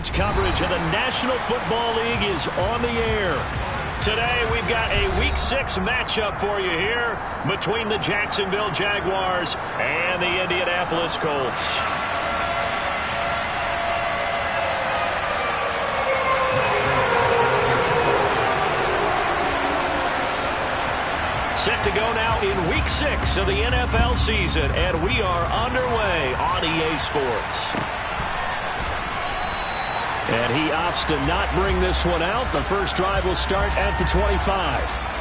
Sports coverage of the National Football League is on the air. Today, we've got a Week 6 matchup for you here between the Jacksonville Jaguars and the Indianapolis Colts. Set to go now in Week 6 of the NFL season, and we are underway on EA Sports. And he opts to not bring this one out. The first drive will start at the 25.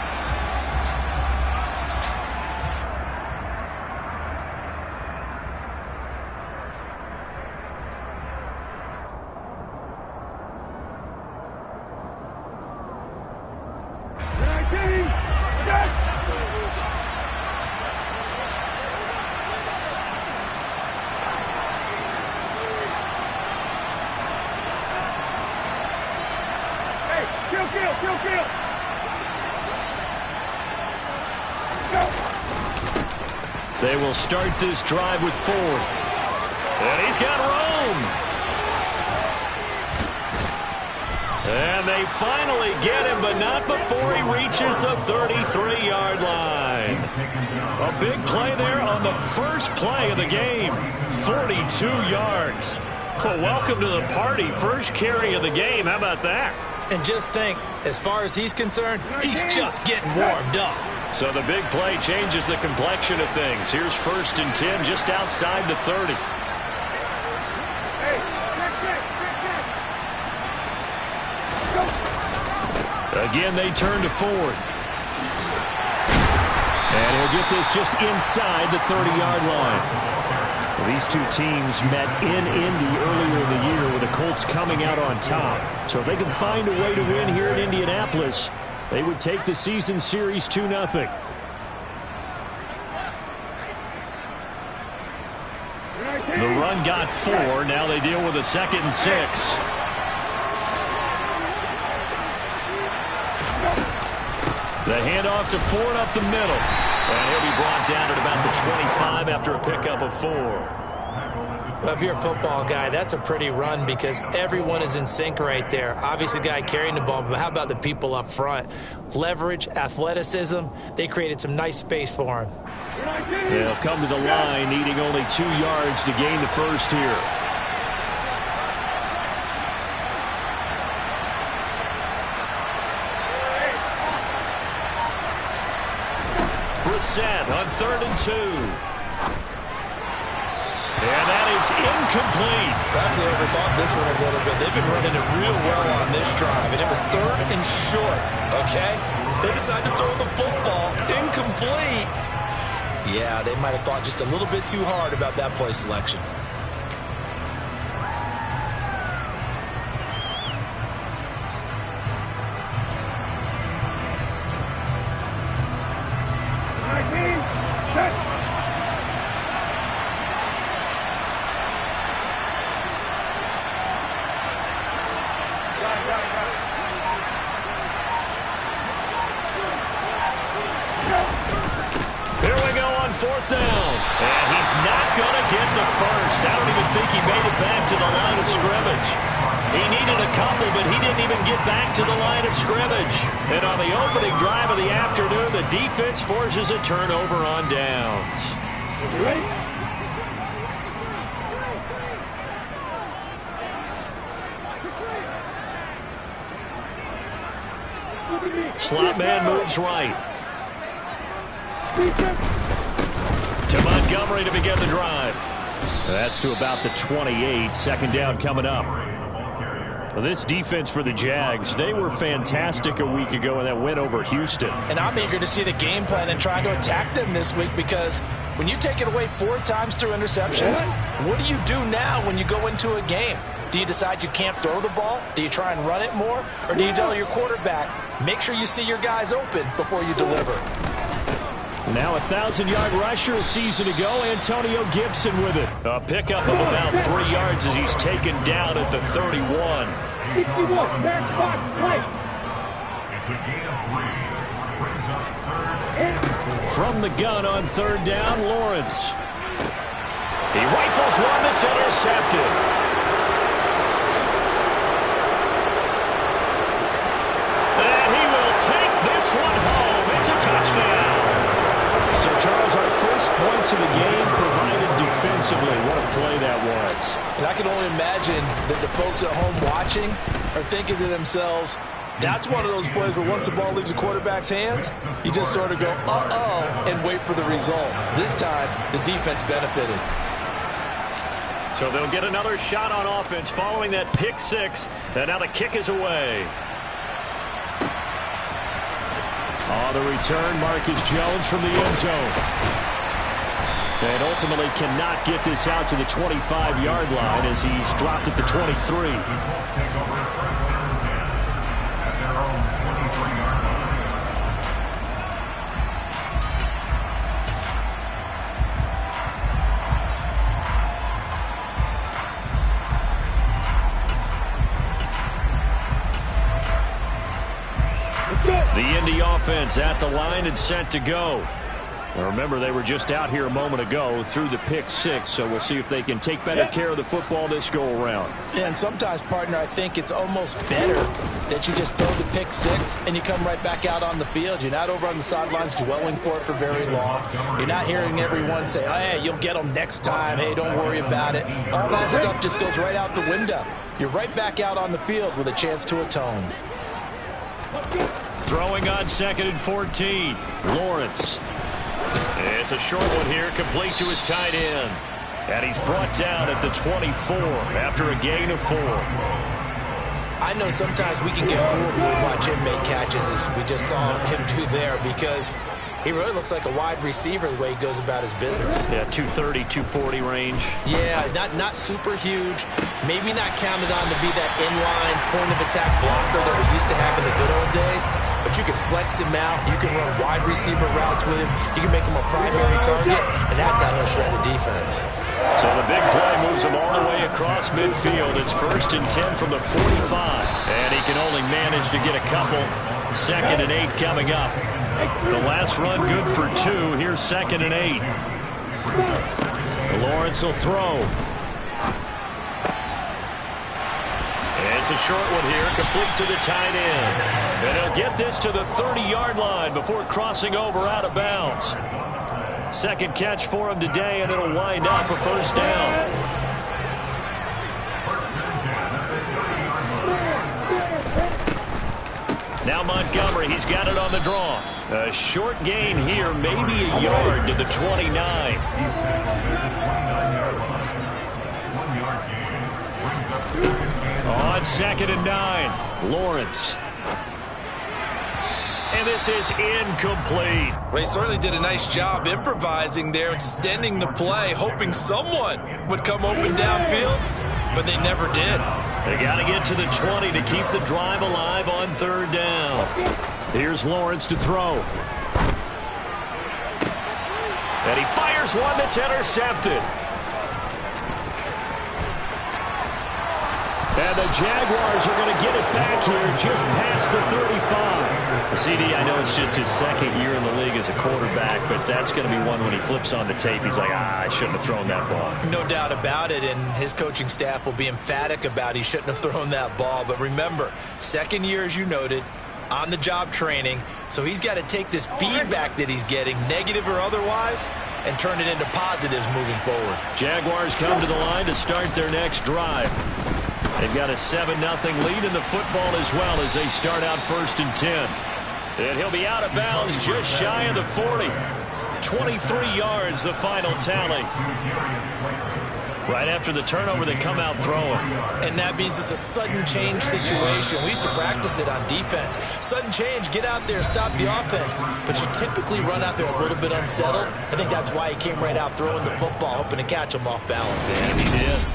They will start this drive with Ford. And he's got room. And they finally get him, but not before he reaches the 33-yard line. A big play there on the first play of the game. 42 yards. Well, welcome to the party. First carry of the game. How about that? And just think, as far as he's concerned, he's just getting warmed up. So the big play changes the complexion of things. Here's 1st and 10 just outside the 30. Again, they turn to Ford. And he'll get this just inside the 30-yard line. These two teams met in Indy earlier in the year with the Colts coming out on top. So if they can find a way to win here in Indianapolis, they would take the season series 2-0. The run got 4. Now they deal with a 2nd and 6. The handoff to Ford up the middle. And he'll be brought down at about the 25 after a pickup of 4. Well, if you're a football guy, that's a pretty run because everyone is in sync right there. Obviously, the guy carrying the ball, but how about the people up front? Leverage, athleticism, they created some nice space for him. They'll come to the line, needing only 2 yards to gain the first here. Brissett on 3rd and 2. And that is incomplete. Perhaps they overthought this one a little bit. They've been running it real well on this drive, and it was 3rd and short, okay? They decided to throw the football incomplete. Yeah, they might have thought just a little bit too hard about that play selection. Defense forces a turnover on downs. Slot man moves right. To Montgomery to begin the drive. That's to about the 28. 2nd down coming up. Well, this defense for the Jags, they were fantastic a week ago in that win over Houston. And I'm eager to see the game plan and try to attack them this week because when you take it away 4 times through interceptions, what do you do now when you go into a game? Do you decide you can't throw the ball? Do you try and run it more? Or do you tell your quarterback, make sure you see your guys open before you deliver? Now a 1,000-yard rusher a season ago, Antonio Gibson with it. A pickup of about 3 yards as he's taken down at the 31. 61, back box, right. From the gun on 3rd down, Lawrence. He rifles one that's intercepted. points of the game provided defensively. What a play that was. And I can only imagine that the folks at home watching are thinking to themselves, that's one of those plays where once the ball leaves the quarterback's hands, you just sort of go, uh-oh, and wait for the result. This time, the defense benefited. So they'll get another shot on offense following that pick six. And now the kick is away. On the return, Marcus Jones from the end zone. And ultimately cannot get this out to the 25-yard line as he's dropped at the 23. The Indy offense at the line and set to go. Now remember, they were just out here a moment ago through the pick six, so we'll see if they can take better care of the football this go-around. Yeah, and sometimes, partner, I think it's almost better that you just throw the pick six and you come right back out on the field. You're not over on the sidelines dwelling for it for very long. You're not hearing everyone say, hey, you'll get them next time. Hey, don't worry about it. All that stuff just goes right out the window. You're right back out on the field with a chance to atone. Throwing on 2nd and 14. Lawrence. It's a short one here, complete to his tight end. And he's brought down at the 24 after a gain of 4. I know sometimes we can get fooled when we watch him make catches, as we just saw him do there, because he really looks like a wide receiver the way he goes about his business. Yeah, 230, 240 range. Yeah, not super huge. Maybe not counted on to be that inline point-of-attack blocker that we used to have in the good old days. But you can flex him out. You can run wide receiver routes with him. You can make him a primary target, and that's how he'll shred a defense. So the big play moves him all the way across midfield. It's 1st and 10 from the 45. And he can only manage to get a couple. 2nd and 8 coming up. The last run good for 2. Here's 2nd and 8. Lawrence will throw. It's a short one here, complete to the tight end. And he'll get this to the 30-yard line before crossing over out of bounds. 2nd catch for him today, and it'll wind up a 1st down. Now Montgomery, he's got it on the draw. A short gain here, maybe a yard to the 29. On 2nd and 9, Lawrence. And this is incomplete. Well, he certainly did a nice job improvising there, extending the play, hoping someone would come open downfield, but they never did. They got to get to the 20 to keep the drive alive on 3rd down. Here's Lawrence to throw. And he fires one that's intercepted. And the Jaguars are going to get it back here just past the 35. CD, I know it's just his 2nd year in the league as a quarterback, but that's going to be one when he flips on the tape. He's like, I shouldn't have thrown that ball. No doubt about it, and his coaching staff will be emphatic about he shouldn't have thrown that ball. But remember, 2nd year, as you noted, on-the-job training, so he's got to take this feedback that he's getting, negative or otherwise, and turn it into positives moving forward. Jaguars come to the line to start their next drive. They've got a 7-0 lead in the football as well as they start out 1st and 10. And he'll be out of bounds just shy of the 40. 23 yards, the final tally. Right after the turnover, they come out throwing. And that means it's a sudden change situation. We used to practice it on defense. Sudden change, get out there, stop the offense. But you typically run out there a little bit unsettled. I think that's why he came right out throwing the football, hoping to catch him off balance. And he did.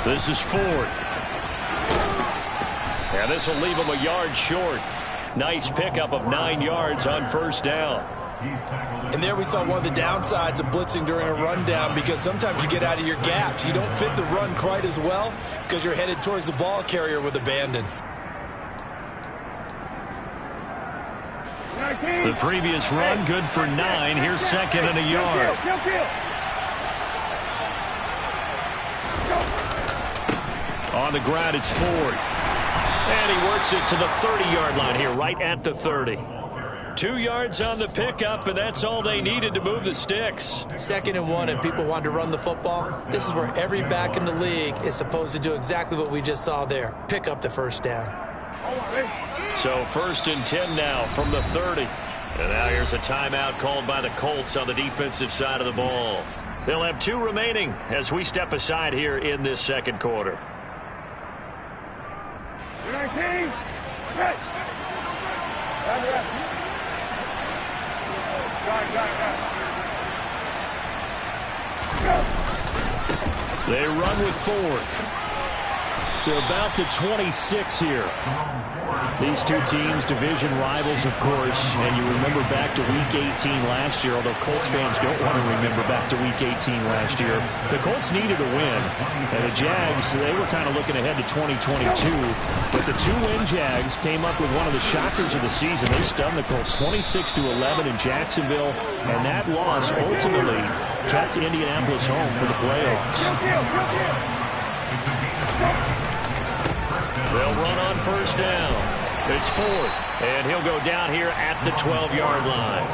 This is Ford. And this will leave him a yard short. Nice pickup of 9 yards on 1st down. And there we saw one of the downsides of blitzing during a rundown, because sometimes you get out of your gaps. You don't fit the run quite as well because you're headed towards the ball carrier with abandon. The previous run, good for 9. Here's second and a yard. On the ground, it's Ford. And he works it to the 30-yard line here, right at the 30. 2 yards on the pickup, and that's all they needed to move the sticks. 2nd and 1, and people want to run the football. This is where every back in the league is supposed to do exactly what we just saw there. Pick up the first down. So 1st and 10 now from the 30. And now here's a timeout called by the Colts on the defensive side of the ball. They'll have 2 remaining as we step aside here in this second quarter. 19, set. They run with Ford to about the 26 here. These two teams, division rivals, of course, and you remember back to Week 18 last year, although Colts fans don't want to remember back to Week 18 last year. The Colts needed a win, and the Jags, they were kind of looking ahead to 2022, but the 2-win Jags came up with one of the shockers of the season. They stunned the Colts 26-11 in Jacksonville, and that loss ultimately kept Indianapolis home for the playoffs. They'll run on first down. It's Ford, and he'll go down here at the 12-yard line.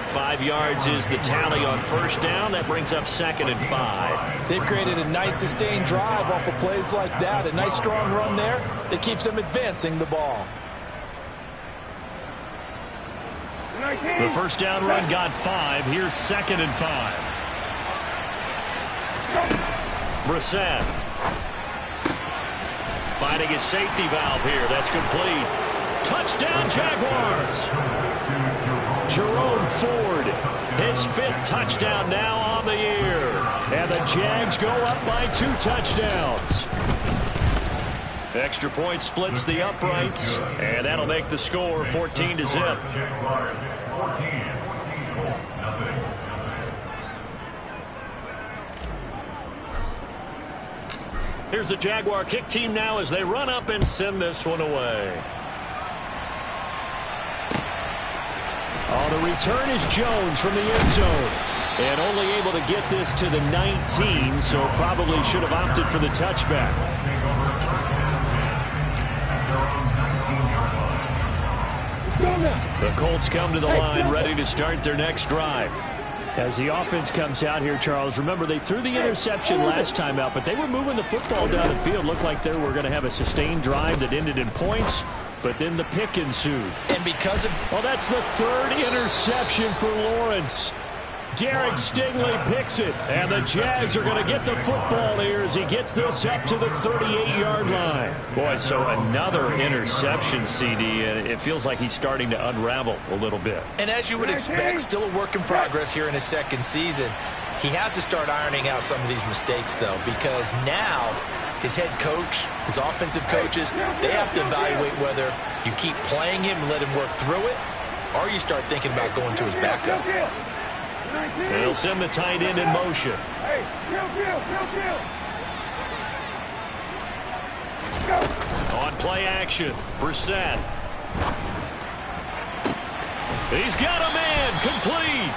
5 yards is the tally on first down. That brings up 2nd and 5. They've created a nice sustained drive off of plays like that. A nice strong run there that keeps them advancing the ball. The first down run got 5. Here's 2nd and 5. Brissett finding his safety valve here. That's complete. Touchdown, Jaguars. Jerome Ford, his 5th touchdown now on the year. And the Jags go up by 2 touchdowns. Extra point splits the uprights, and that'll make the score 14-0. Here's the Jaguar kick team now as they run up and send this one away. On the return is Jones from the end zone. And only able to get this to the 19, so probably should have opted for the touchback. The Colts come to the line ready to start their next drive. As the offense comes out here, Charles, remember they threw the interception last time out, but they were moving the football down the field. Looked like they were going to have a sustained drive that ended in points, but then the pick ensued. And because of... Well, that's the 3rd interception for Lawrence. Derek Stingley picks it, and the Jags are going to get the football here as he gets this up to the 38-yard line. Boy, so another interception, CD, and it feels like he's starting to unravel a little bit. And as you would expect, still a work in progress here in his 2nd season. He has to start ironing out some of these mistakes, though, because now his head coach, his offensive coaches, they have to evaluate whether you keep playing him and let him work through it, or you start thinking about going to his backup. They'll send the tight end in motion. On play action, Brissett. He's got a man, complete.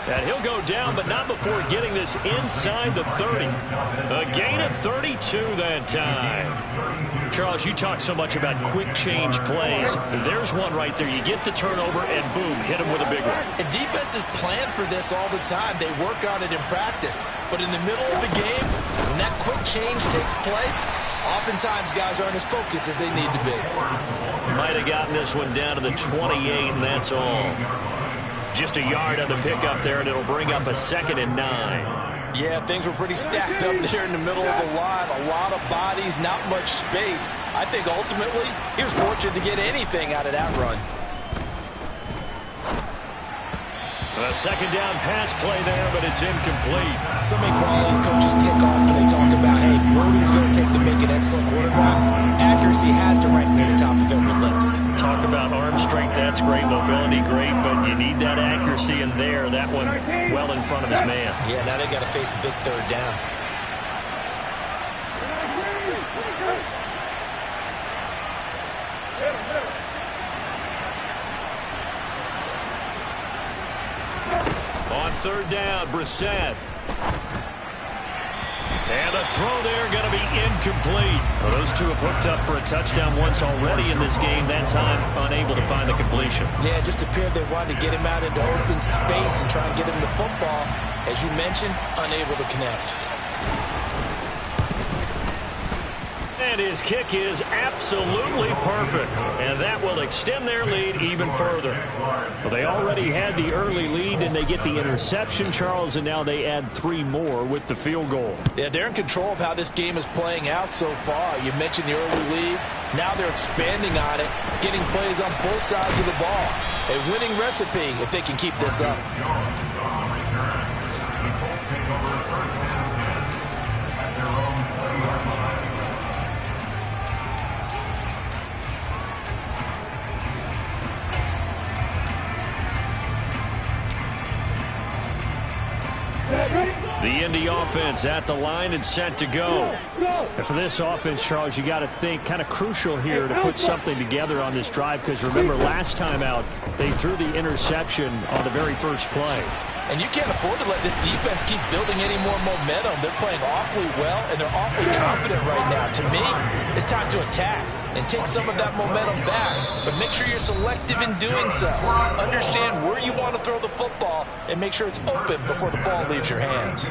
And he'll go down, but not before getting this inside the 30. A gain of 32 that time. Charles, you talk so much about quick change plays. There's one right there. You get the turnover, and boom, hit him with a big one. And defenses plan for this all the time. They work on it in practice. But in the middle of the game, when that quick change takes place, oftentimes guys aren't as focused as they need to be. Might have gotten this one down to the 28, and that's all. Just a yard on the pickup there, and it'll bring up a 2nd and 9. Yeah, things were pretty stacked up there in the middle of the line. A lot of bodies, not much space. I think ultimately he was fortunate to get anything out of that run. A 2nd down pass play there, but it's incomplete. So many qualities coaches tick off when they talk about, hey, what is going to take to make an excellent quarterback? Accuracy has to rank near the top of every list. Talk about arm strength, that's great. Mobility, great. But you need that accuracy in there. That one well in front of his man. Yeah, now they got to face a big third down. On third down, Brissett. And the throw there going to be incomplete. Well, those two have hooked up for a touchdown once already in this game. That time, unable to find the completion. Yeah, it just appeared they wanted to get him out into open space and try and get him the football. As you mentioned, unable to connect. And his kick is absolutely perfect. And that will extend their lead even further. Well, they already had the early lead, and they get the interception, Charles, and now they add 3 more with the field goal. Yeah, they're in control of how this game is playing out so far. You mentioned the early lead. Now they're expanding on it, getting plays on both sides of the ball. A winning recipe if they can keep this up. The Indy offense at the line and set to go. And for this offense, Charles, you got to think kind of crucial here to put something together on this drive, because remember last time out they threw the interception on the very first play. And you can't afford to let this defense keep building any more momentum. They're playing awfully well, and they're awfully confident right now. To me, it's time to attack and take some of that momentum back. But make sure you're selective in doing so. Understand where you want to throw the football and make sure it's open before the ball leaves your hands.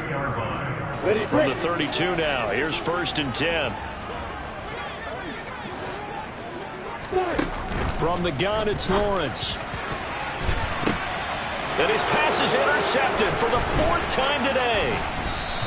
From the 32 now, here's 1st and 10. From the gun, it's Lawrence. And his pass is intercepted for the 4th time today.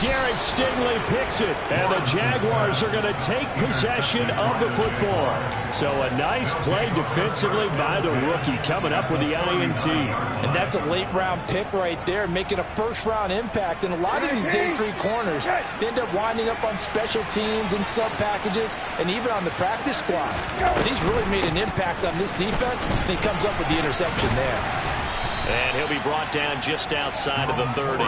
Derek Stingley picks it, and the Jaguars are going to take possession of the football. So a nice play defensively by the rookie, coming up with the INT. And that's a late-round pick right there, making a first-round impact. And a lot of these day 3 corners end up winding up on special teams and sub-packages and even on the practice squad. But he's really made an impact on this defense, and he comes up with the interception there. And he'll be brought down just outside of the 30.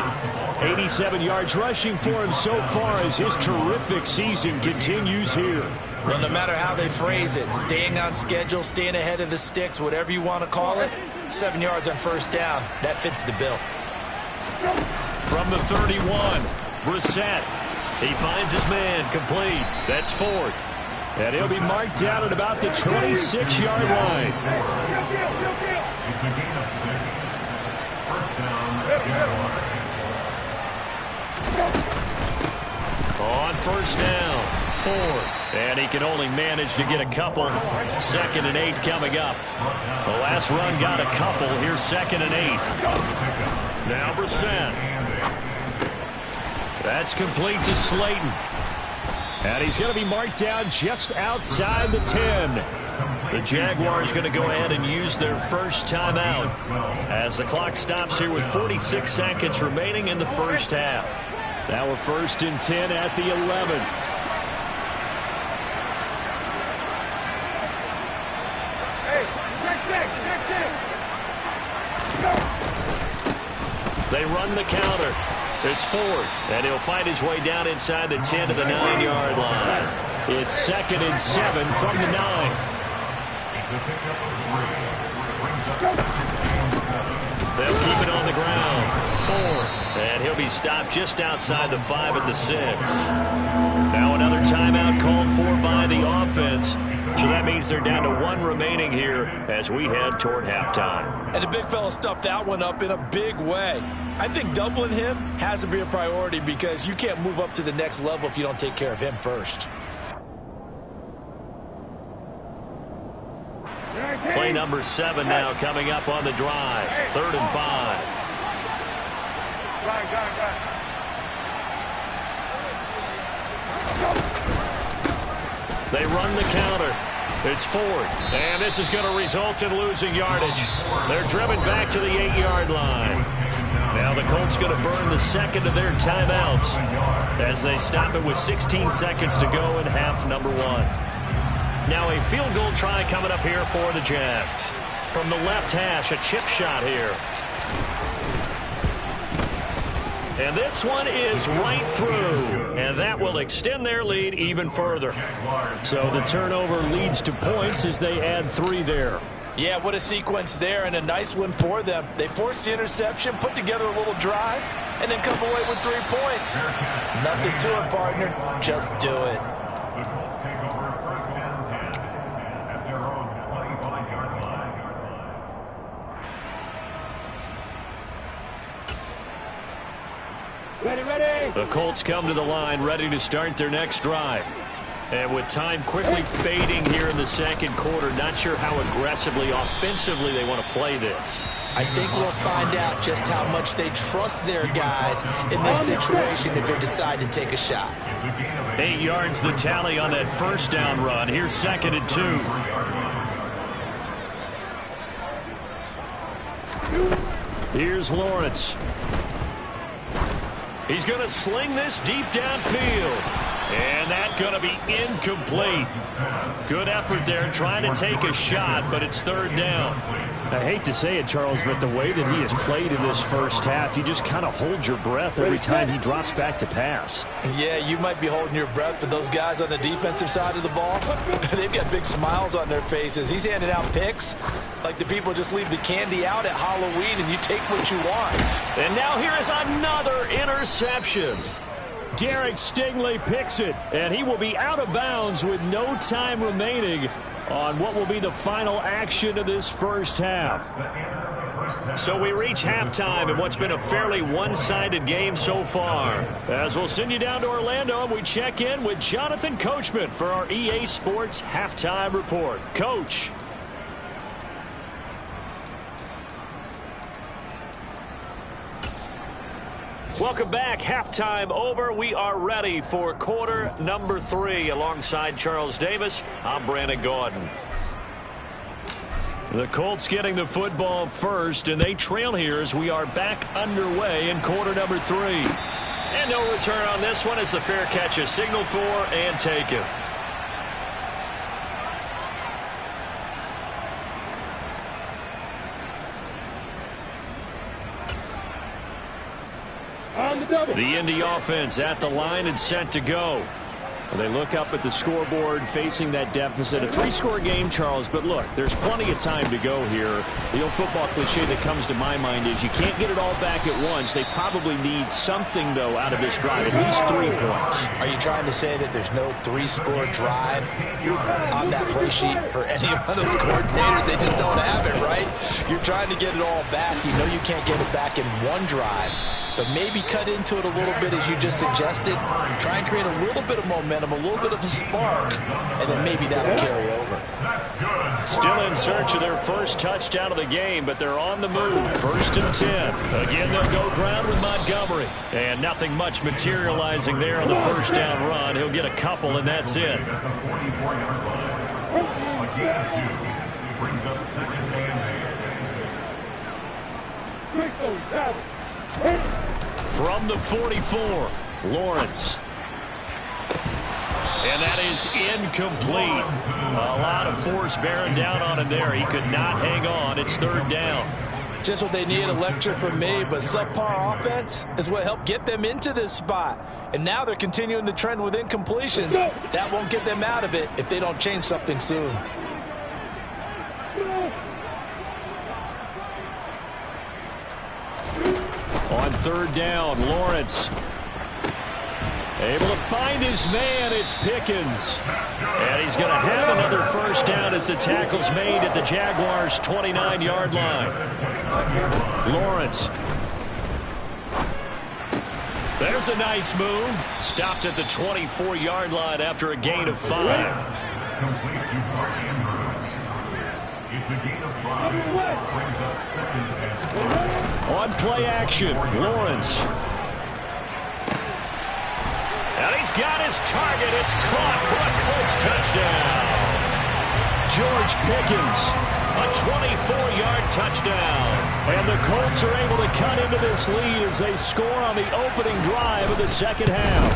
87 yards rushing for him so far as his terrific season continues here. Well, no matter how they phrase it, staying on schedule, staying ahead of the sticks, whatever you want to call it, 7 yards on first down, that fits the bill. From the 31, Brissett. He finds his man, complete. That's Ford. And he'll be marked down at about the 26-yard line. On first down, Ford. And he can only manage to get a couple. 2nd and 8 coming up. The last run got a couple. Here's 2nd and 8. Now Brissett. That's complete to Slayton. And he's going to be marked down just outside the 10. The Jaguars going to go ahead and use their first timeout as the clock stops here with 46 seconds remaining in the first half. Now we're 1st and 10 at the 11. They run the counter. It's Ford, and he'll find his way down inside the 10 to the 9-yard line. It's 2nd and 7 from the 9. They'll keep it on the ground. Ford, and he'll be stopped just outside the 5 at the 6. Now another timeout called for by the offense. So that means they're down to 1 remaining here as we head toward halftime. And the big fella stuffed that one up in a big way. I think doubling him has to be a priority because you can't move up to the next level if you don't take care of him first. Play number 7 now coming up on the drive. 3rd and 5. They run the counter. It's Ford. And this is going to result in losing yardage. They're driven back to the 8-yard line. Now the Colts going to burn the 2nd of their timeouts as they stop it with 16 seconds to go in half number 1. Now a field goal try coming up here for the Jags. From the left hash, a chip shot here. And this one is right through. And that will extend their lead even further. So the turnover leads to points as they add 3 there. Yeah, what a sequence there, and a nice one for them. They forced the interception, put together a little drive, and then come away with 3 points. Nothing to it, partner. Just do it. The Colts come to the line ready to start their next drive. And with time quickly fading here in the second quarter, not sure how aggressively, offensively they want to play this. I think we'll find out just how much they trust their guys in this situation if they decide to take a shot. 8 yards the tally on that first down run. Here's 2nd and 2. Here's Lawrence. He's going to sling this deep downfield. And that's going to be incomplete. Good effort there trying to take a shot, but it's 3rd down. I hate to say it, Charles, but the way that he has played in this first half, you just kind of hold your breath every time he drops back to pass. Yeah, you might be holding your breath, but those guys on the defensive side of the ball, they've got big smiles on their faces. He's handing out picks like the people just leave the candy out at Halloween and you take what you want. And now here is another interception. Derek Stingley picks it, and he will be out of bounds with no time remaining on what will be the final action of this first half. So we reach halftime in what's been a fairly one-sided game so far. As we'll send you down to Orlando, and we check in with Jonathan Coachman for our EA Sports Halftime Report. Coach. Welcome back. Halftime over. We are ready for quarter number 3. Alongside Charles Davis, I'm Brandon Gaudin. The Colts getting the football first, and they trail here as we are back underway in quarter number 3. And no return on this one as the fair catch is signaled for and taken. The Indy offense at the line and set to go. They look up at the scoreboard facing that deficit. A 3-score game, Charles, but look, there's plenty of time to go here. The old football cliche that comes to my mind is you can't get it all back at once. They probably need something, though, out of this drive, at least 3 points. Are you trying to say that there's no 3-score drive on that play sheet for any one of those coordinators? They just don't have it, right? You're trying to get it all back. You know you can't get it back in one drive. But maybe cut into it a little bit as you just suggested. Try and create a little bit of momentum, a little bit of a spark, and then maybe that'll carry over. Still in search of their first touchdown of the game, but they're on the move. 1st and 10. Again, they'll go ground with Montgomery. And nothing much materializing there on the first down run. He'll get a couple, and that's it. From the 44, Lawrence. And that is incomplete. A lot of force bearing down on him there. He could not hang on. It's 3rd down. Just what they need, a lecture from me, but subpar offense is what helped get them into this spot. And now they're continuing the trend with incompletions. That won't get them out of it if they don't change something soon. On 3rd down, Lawrence able to find his man. It's Pickens. And he's going to have another first down as the tackle's made at the Jaguars' 29-yard line. Lawrence. There's a nice move. Stopped at the 24-yard line after a gain of 5. On play action, Lawrence. And he's got his target. It's caught for a Colts touchdown. George Pickens, a 24-yard touchdown. And the Colts are able to cut into this lead as they score on the opening drive of the second half.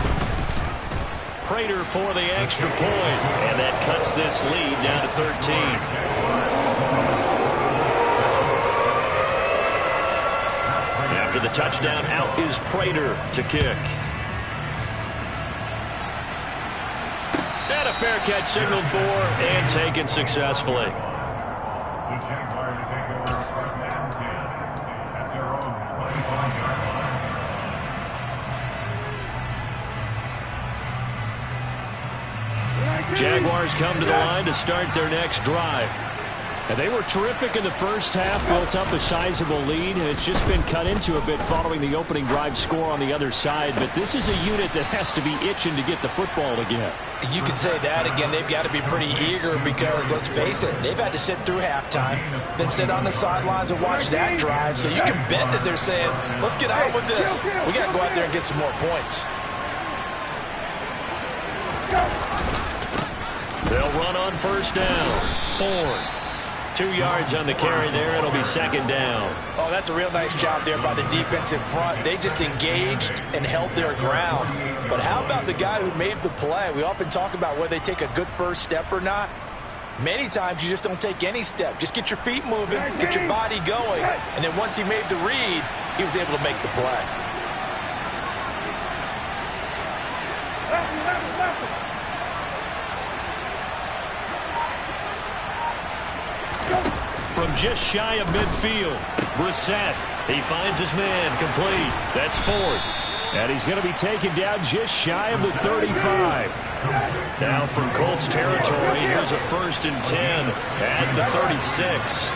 Prater for the extra point. And that cuts this lead down to 13. After the touchdown, out is Prater to kick. And a fair catch signaled for and taken successfully. The Jaguars take over first and 10 at their own 25-yard line. Jaguars come to the line to start their next drive. And they were terrific in the first half, built up a sizable lead, and it's just been cut into a bit following the opening drive score on the other side. But this is a unit that has to be itching to get the football again. You can say that again. They've got to be pretty eager because, let's face it, they've had to sit through halftime, then sit on the sidelines and watch that drive. So you can bet that they're saying, let's get out with this. We got to go out there and get some more points. They'll run on first down. Ford. 2 yards on the carry there. It'll be second down. Oh, that's a real nice job there by the defense in front. They just engaged and held their ground. But how about the guy who made the play? We often talk about whether they take a good first step or not. Many times you just don't take any step. Just get your feet moving, get your body going. And then once he made the read, he was able to make the play. From just shy of midfield, Brissett. He finds his man complete. That's Ford. And he's going to be taken down just shy of the 35. Now from Colts territory, here's a 1st and 10 at the 36.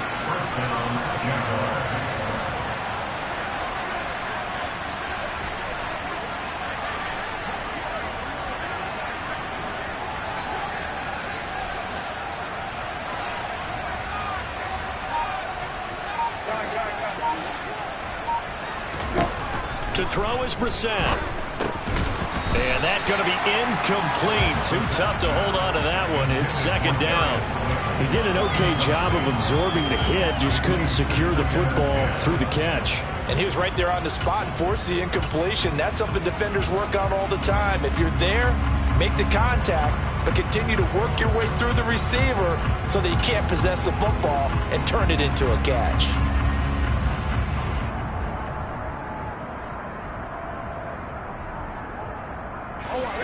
To throw is Brissett. And that's going to be incomplete. Too tough to hold on to that one. It's second down. He did an okay job of absorbing the hit, just couldn't secure the football through the catch. And he was right there on the spot and forced the incompletion. That's something defenders work on all the time. If you're there, make the contact, but continue to work your way through the receiver so that you can't possess the football and turn it into a catch.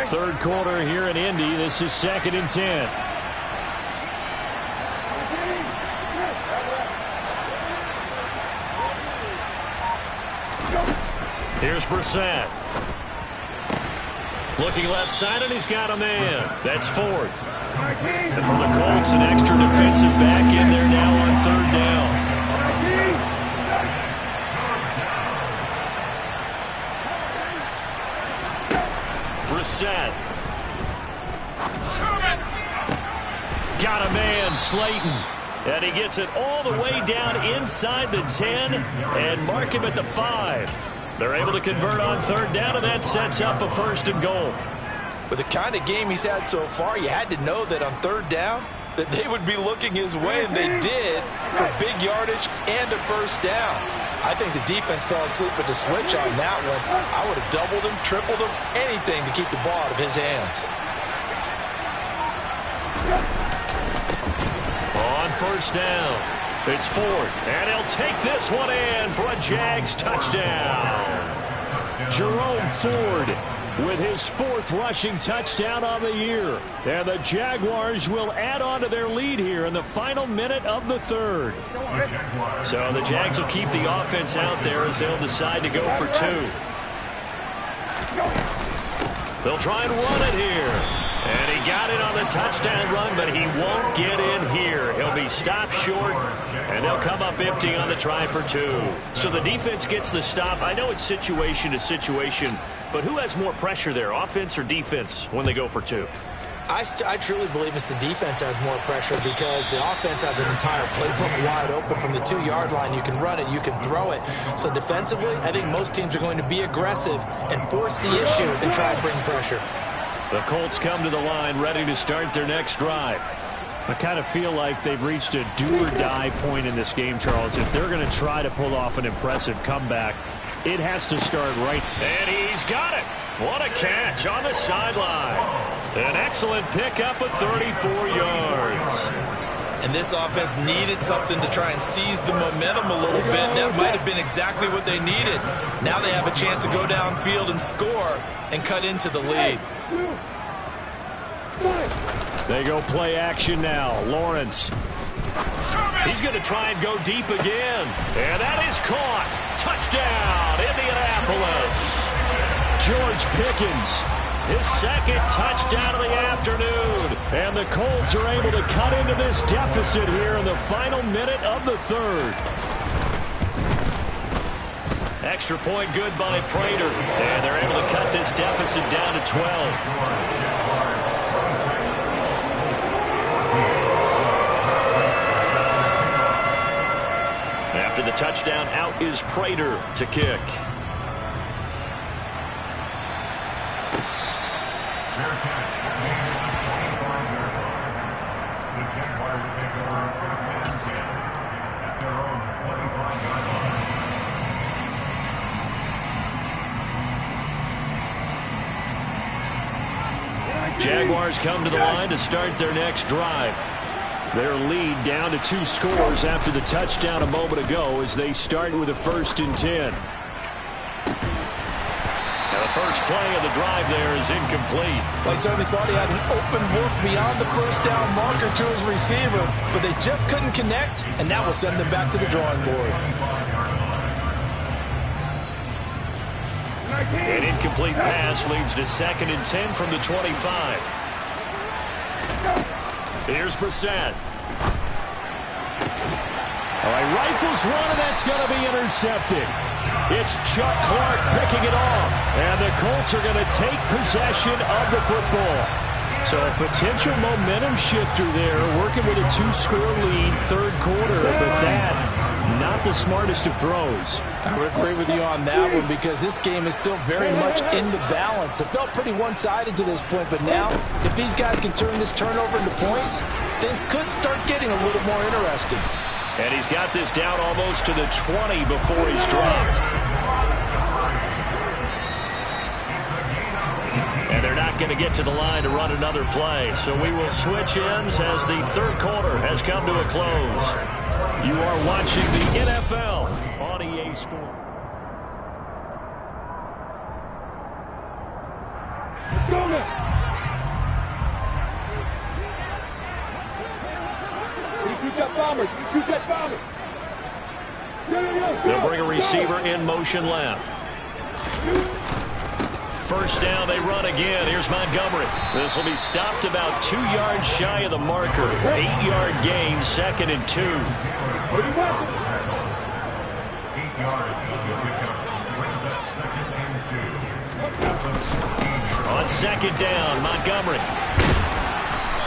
Third quarter here in Indy. This is 2nd and 10. Here's Brissett. Looking left side, and he's got a man. That's Ford. And for the Colts, an extra defensive back in there now on third down. Brissett. Got a man, Slayton. And he gets it all the way down inside the 10 and mark him at the 5. They're able to convert on third down, and that sets up a 1st and goal. With the kind of game he's had so far, you had to know that on third down that they would be looking his way, and they did, for big yardage and a 1st down. I think the defense fell asleep at the switch on that one. I would have doubled him, tripled him, anything to keep the ball out of his hands. On first down, it's Ford, and he'll take this one in for a Jags touchdown. Jerome Ford with his 4th rushing touchdown on the year. And the Jaguars will add on to their lead here in the final minute of the 3rd. So the Jags will keep the offense out there as they'll decide to go for 2. They'll try and run it here. And he got it on the touchdown run, but he won't get in here. He'll be stopped short, and they'll come up empty on the try for 2. So the defense gets the stop. I know it's situation to situation, but who has more pressure there, offense or defense, when they go for 2? I truly believe it's the defense has more pressure because the offense has an entire playbook wide open from the 2-yard line. You can run it, you can throw it. So defensively, I think most teams are going to be aggressive and force the issue and try and bring pressure. The Colts come to the line ready to start their next drive. I kind of feel like they've reached a do-or-die point in this game, Charles. If they're going to try to pull off an impressive comeback, it has to start right. And he's got it. What a catch on the sideline. An excellent pickup of 34 yards. And this offense needed something to try and seize the momentum a little bit. That might have been exactly what they needed. Now they have a chance to go downfield and score and cut into the lead. They go play action now. Lawrence. He's going to try and go deep again. And that is caught. Touchdown, Indianapolis. George Pickens, his second touchdown of the afternoon. And the Colts are able to cut into this deficit here in the final minute of the third. Extra point good by Prater. And they're able to cut this deficit down to 12. After the touchdown, out is Prater to kick. Jaguars come to the line to start their next drive. Their lead down to 2 scores after the touchdown a moment ago as they start with a 1st and 10. Now the first play of the drive there is incomplete. Well, he certainly thought he had an open look beyond the first down marker to his receiver, but they just couldn't connect, and that will send them back to the drawing board. An incomplete pass leads to 2nd and 10 from the 25. Here's Brissett. All right, rifles one, and that's going to be intercepted. It's Chuck Clark picking it off, and the Colts are going to take possession of the football. So a potential momentum shifter there, working with a 2-score lead, third quarter, but that, not the smartest of throws. I would agree with you on that one because this game is still very much in the balance. It felt pretty one-sided to this point, but now if these guys can turn this turnover into points, things could start getting a little more interesting. And he's got this down almost to the 20 before he's dropped. And they're not going to get to the line to run another play. So we will switch ends as the third quarter has come to a close. You are watching the NFL on EA Sports. Let's go now. They'll bring a receiver in motion left. First down, they run again. Here's Montgomery. This will be stopped about 2 yards shy of the marker. 8-yard gain, 2nd and 2. 8 yards of the pickup brings up 2nd and 2. On 2nd down, Montgomery.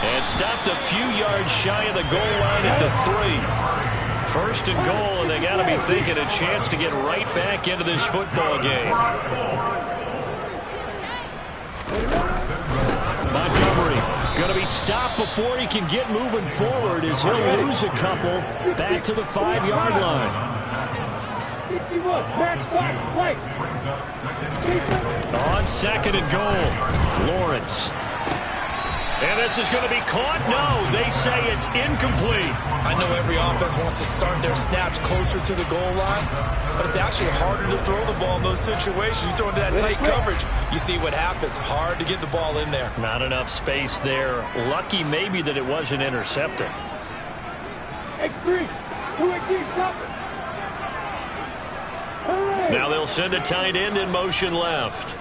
And stopped a few yards shy of the goal line at the 3. 1st and goal, and they got to be thinking a chance to get right back into this football game. Montgomery going to be stopped before he can get moving forward as he'll lose a couple back to the 5-yard line. On 2nd and goal, Lawrence. And this is going to be caught? No, they say it's incomplete. I know every offense wants to start their snaps closer to the goal line, but it's actually harder to throw the ball in those situations. You throw into that tight coverage, you see what happens. Hard to get the ball in there. Not enough space there. Lucky maybe that it wasn't intercepted. Now they'll send a tight end in motion left.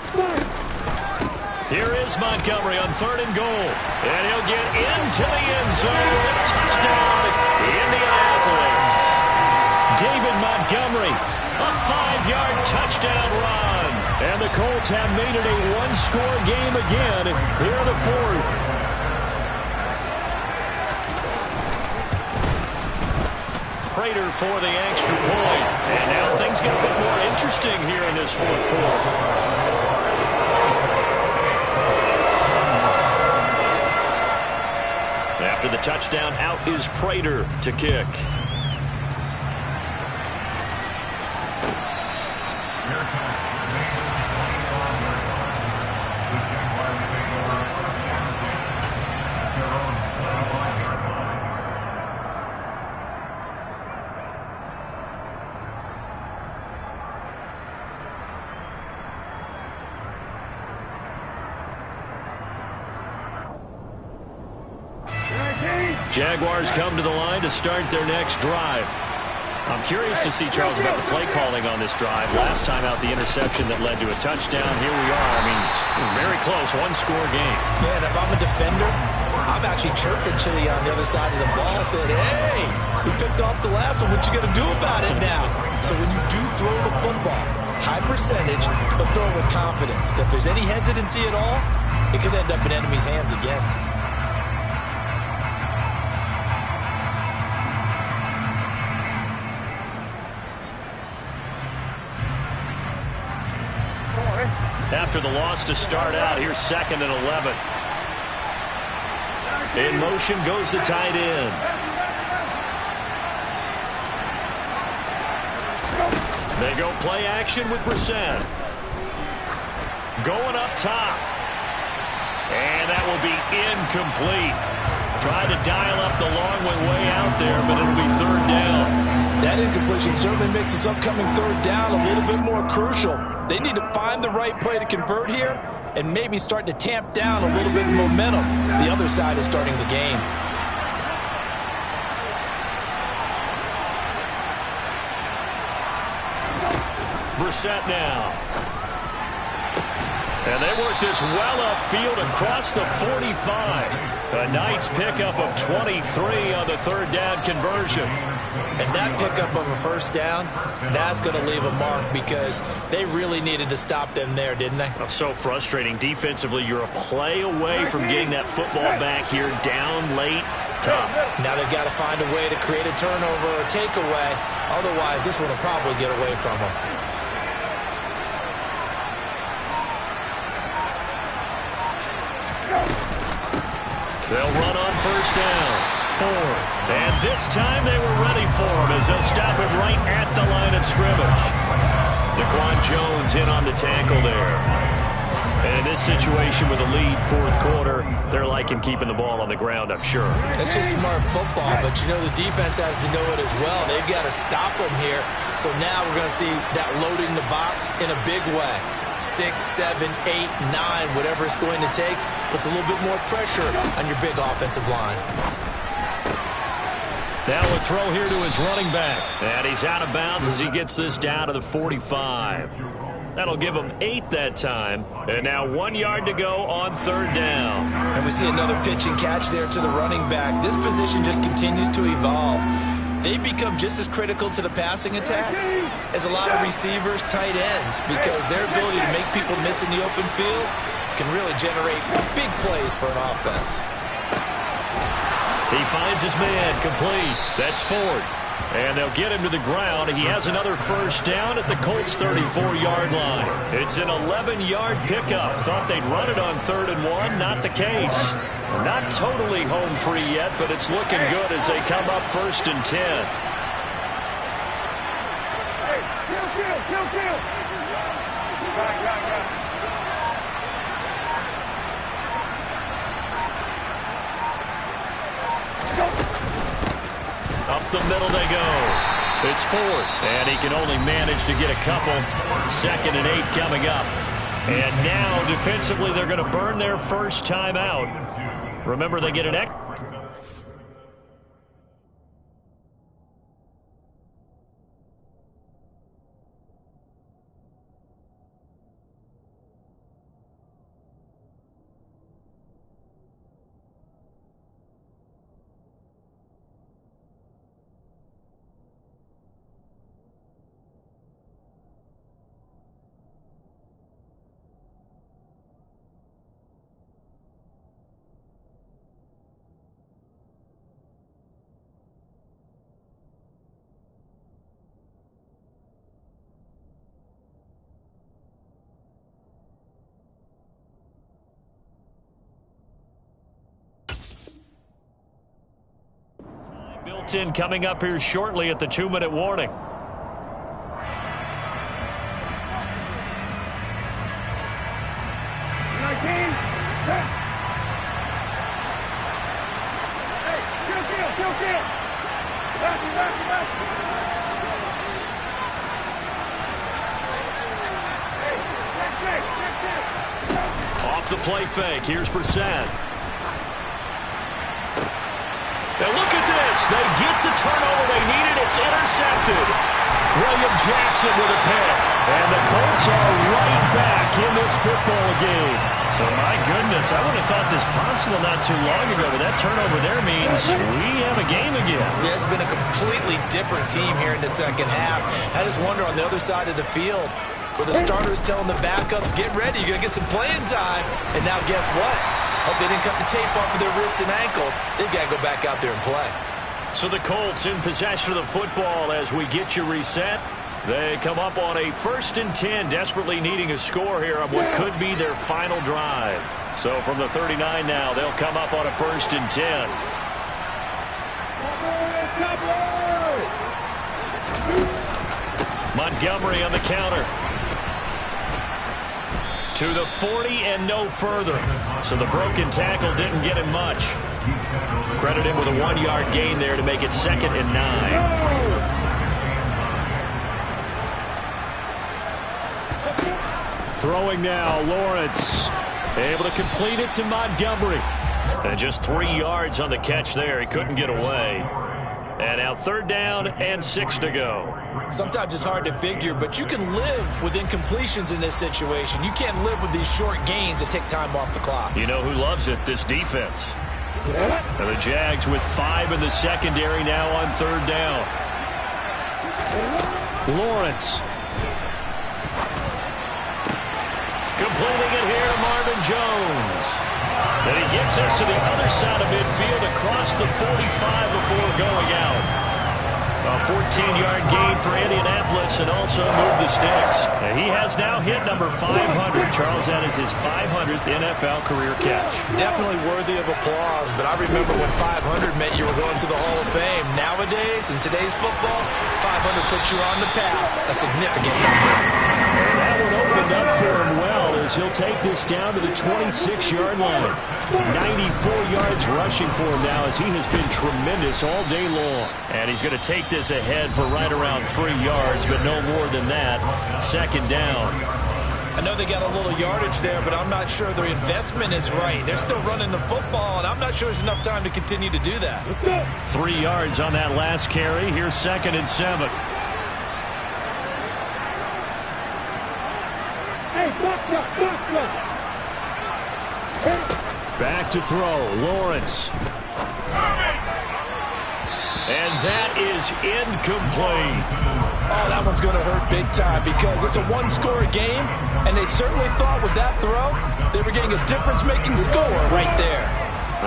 Here is Montgomery on 3rd and goal. And he'll get into the end zone. Touchdown, Indianapolis. David Montgomery, a 5-yard touchdown run. And the Colts have made it a 1-score game again here in the 4th. Prater for the extra point. And now things get a bit more interesting here in this 4th quarter. After the touchdown, out is Prater to kick. Jaguars come to the line to start their next drive. I'm curious to see, Charles, about the play calling on this drive. Last time out, the interception that led to a touchdown. Here we are. I mean, very close, one-score game. Yeah, and if I'm a defender, I'm actually chirping Chili on the other side of the ball, saying, hey, we picked off the last one. What you going to do about it now? So when you do throw the football, high percentage, but throw it with confidence. If there's any hesitancy at all, it could end up in enemy's hands again. After the loss to start out, here's 2nd and 11. In motion goes the tight end. They go play action with Brissett. Going up top. And that will be incomplete. Tried to dial up the long way out there, but it'll be 3rd down. That incompletion certainly makes this upcoming 3rd down a little bit more crucial. They need to find the right play to convert here and maybe start to tamp down a little bit of momentum. The other side is starting the game. Brissett now. And they work this well upfield across the 45. A nice pickup of 23 on the 3rd down conversion. And that pickup of a 1st down, that's going to leave a mark because they really needed to stop them there, didn't they? So frustrating. Defensively, you're a play away from getting that football back here down late. Tough. Now they've got to find a way to create a turnover or takeaway. Otherwise, this one will probably get away from them. They'll run on 1st down. 4. And this time they were ready for him as they'll stop him right at the line of scrimmage. Daquan Jones in on the tackle there. And in this situation with a lead 4th quarter, they're liking keeping the ball on the ground, I'm sure. It's just smart football, but you know the defense has to know it as well. They've got to stop them here. So now we're going to see that loading the box in a big way. 6, 7, 8, 9, whatever it's going to take, puts a little bit more pressure on your big offensive line. Now a throw here to his running back. And he's out of bounds as he gets this down to the 45. That'll give him 8 that time. And now 1 yard to go on 3rd down. And we see another pitch and catch there to the running back. This position just continues to evolve. They become just as critical to the passing attack as a lot of receivers, tight ends, because their ability to make people miss in the open field can really generate big plays for an offense. He finds his man complete. That's Ford. And they'll get him to the ground. He has another 1st down at the Colts 34-yard line. It's an 11-yard pickup. Thought they'd run it on 3rd and 1. Not the case. Not totally home free yet, but it's looking good as they come up 1st and 10. Hey, kill. Up the middle they go. It's Ford, and he can only manage to get a couple. 2nd and 8 coming up. And now, defensively, they're going to burn their first time out. Remember, they get an extra. Built in coming up here shortly at the 2-minute warning. Off the play fake, here's Brissett. And look at this. They get the turnover they needed. It's intercepted. William Jackson with a pick. And the Colts are right back in this football game. So, my goodness, I would have thought this possible not too long ago, but that turnover there means we have a game again. Yeah, it's been a completely different team here in the second half. I just wonder on the other side of the field where the starters telling the backups, get ready, you're going to get some playing time. And now guess what? Hope they didn't cut the tape off of their wrists and ankles. They've got to go back out there and play. So the Colts in possession of the football as we get you reset. They come up on a 1st and 10, desperately needing a score here on what could be their final drive. So from the 39 now, they'll come up on a 1st and 10. Montgomery on the counter. To the 40 and no further. So the broken tackle didn't get him much. Credit him with a 1-yard gain there to make it 2nd and 9. Throwing now, Lawrence. Able to complete it to Montgomery. And just 3 yards on the catch there. He couldn't get away. And now 3rd down and 6 to go. Sometimes it's hard to figure, but you can live with incompletions in this situation. You can't live with these short gains that take time off the clock. You know who loves it? This defense. And the Jags with 5 in the secondary now on 3rd down. Lawrence. Completing it here to Marvin Jones. And he gets us to the other side of midfield across the 45 before going out. A 14-yard gain for Indianapolis and also moved the sticks. And he has now hit number 500. Charles, that is his 500th NFL career catch. Definitely worthy of applause, but I remember when 500 meant you were going to the Hall of Fame. Nowadays, in today's football, 500 puts you on the path. A significant number. And that one opened up for him well as he'll take this down to the 26-yard line. 94 yards rushing for him now as he has been tremendous all day long. And he's going to take this ahead for right around 3 yards, but no more than that. 2nd down. I know they got a little yardage there, but I'm not sure their investment is right. They're still running the football, and I'm not sure there's enough time to continue to do that. 3 yards on that last carry. Here's 2nd and 7. Back to throw, Lawrence. And that is incomplete. Oh, that one's going to hurt big time because it's a one-score game, and they certainly thought with that throw they were getting a difference-making score right there.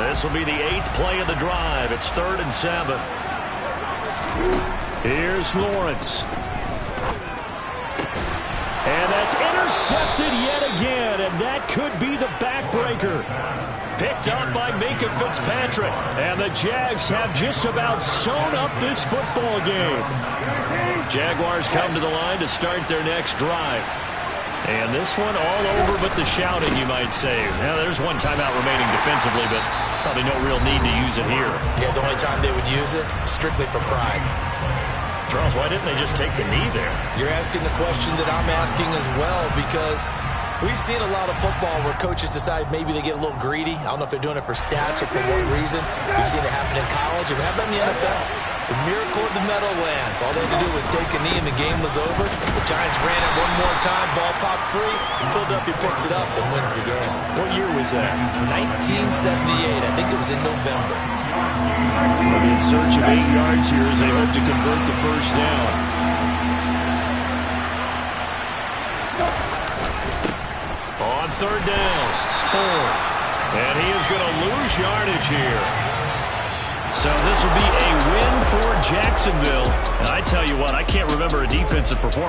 This will be the 8th play of the drive. It's 3rd and 7. Here's Lawrence. And that's intercepted yet again, and that could be the backbreaker. Picked up by Minkah Fitzpatrick. And the Jags have just about sewn up this football game. Jaguars come to the line to start their next drive. And this one all over but the shouting, you might say. Now, there's one timeout remaining defensively, but probably no real need to use it here. Yeah, the only time they would use it, strictly for pride. Charles, why didn't they just take the knee there? You're asking the question that I'm asking as well, because we've seen a lot of football where coaches decide maybe they get a little greedy. I don't know if they're doing it for stats or for what reason. We've seen it happen in college, and we have done in the NFL. The miracle of the Meadowlands. All they had to do was take a knee, and the game was over. The Giants ran it one more time, ball popped free. Philadelphia picks it up and wins the game. What year was that? 1978. I think it was in November. In search of 8 yards here as they hope to convert the 1st down. On 3rd down, 4. And he is going to lose yardage here. So this will be a win for Jacksonville. And I tell you what, I can't remember a defensive performance